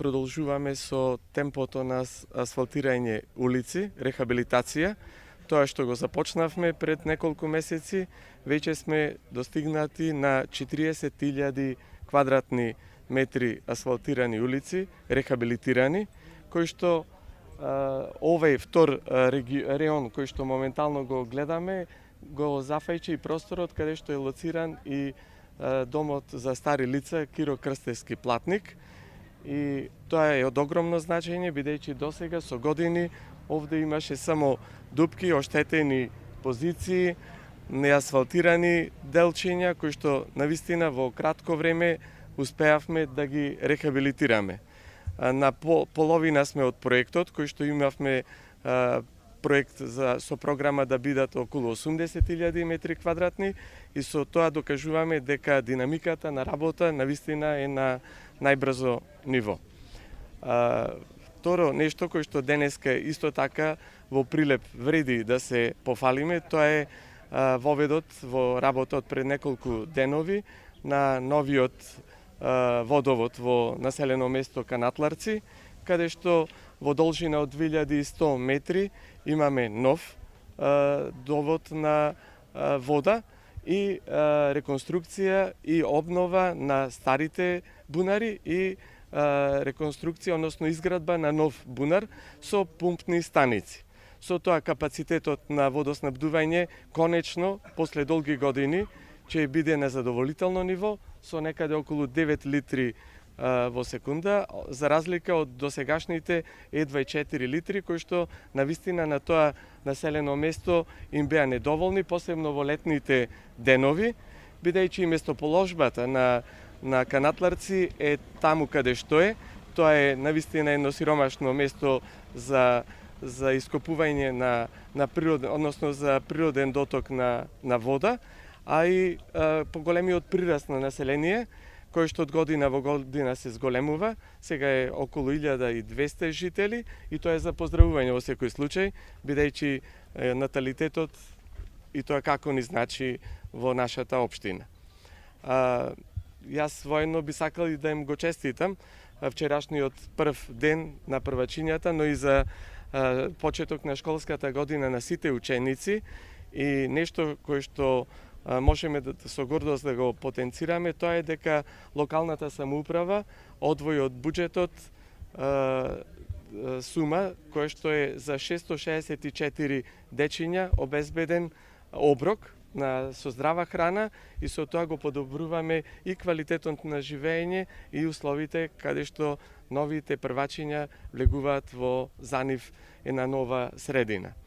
продолжуваме со темпото на асфалтирање улици, рехабилитација. Тоа што го започнавме пред неколку месеци, веќе сме достигнати на 40.000 квадратни метри асфалтирани улици, рехабилитирани, кои што овој втор реон кој што моментално го гледаме, го зафајче и просторот каде што е лоциран и домот за стари лица Киро Крстевски Платник. И тоа е од огромно значење, бидејќи досега со години овде имаше само дупки, оштетени позиции, неасфалтирани делчиња кои што навистина во кратко време успеавме да ги рехабилитираме. На половина сме од проектот, кој што имавме проект со програма да бидат околу 80.000 метри квадратни и со тоа докажуваме дека динамиката на работа навистина е на најбрзо ниво. Второ нешто кој што денеска исто така во Прилеп вреди да се пофалиме, тоа е воведот во работот пред неколку денови на новиот водовод во населено место Канатларци, каде што во должина од 2100 метри имаме нов довод на вода и реконструкција и обнова на старите бунари и реконструкција, односно изградба на нов бунар со пумпни станици. Со тоа капацитетот на водоснабдување конечно после долги години ќе биде на задоволително ниво со некаде околу 9 литри во секунда, за разлика од досегашните едва 4 литри, кои што навистина на тоа населено место им беа недоволни, посебно во летните денови, бидејќи местоположбата на Канатларци е таму каде што е. Тоа е навистина едно сиромашно место за ископување на природен, односно за природен доток на вода, а и поголемиот прираст на население, кој што од година во година се зголемува, сега е околу 1200 жители и тоа е за поздравување во секој случај, бидејќи наталитетот и тоа како ни значи во нашата општина. Јас воедно би сакал и да им го честитам вчерашниот прв ден на првачињата, но и за почеток на школската година на сите ученици и нешто кој што можеме со гордост да го потенцираме, тоа е дека локалната самоуправа одвои од буџетот сума која што е за 664 дечиња обезбеден оброк со здрава храна и со тоа го подобруваме и квалитетот на живење и условите каде што новите првачиња влегуваат за нив една нова средина.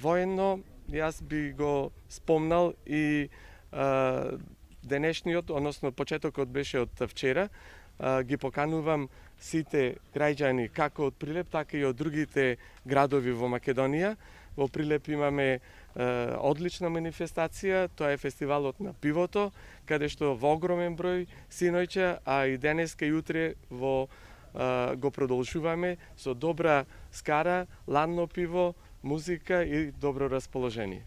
Воедно јас би го спомнал и денешниот, односно почетокот беше од вчера. Ги поканувам сите граѓани како од Прилеп, така и од другите градови во Македонија. Во Прилеп имаме одлична манифестација, тоа е фестивалот на пивото, каде што во огромен број синојче, а и денеска и утре го продолжуваме со добра скара, ладно пиво, музика и добро расположение.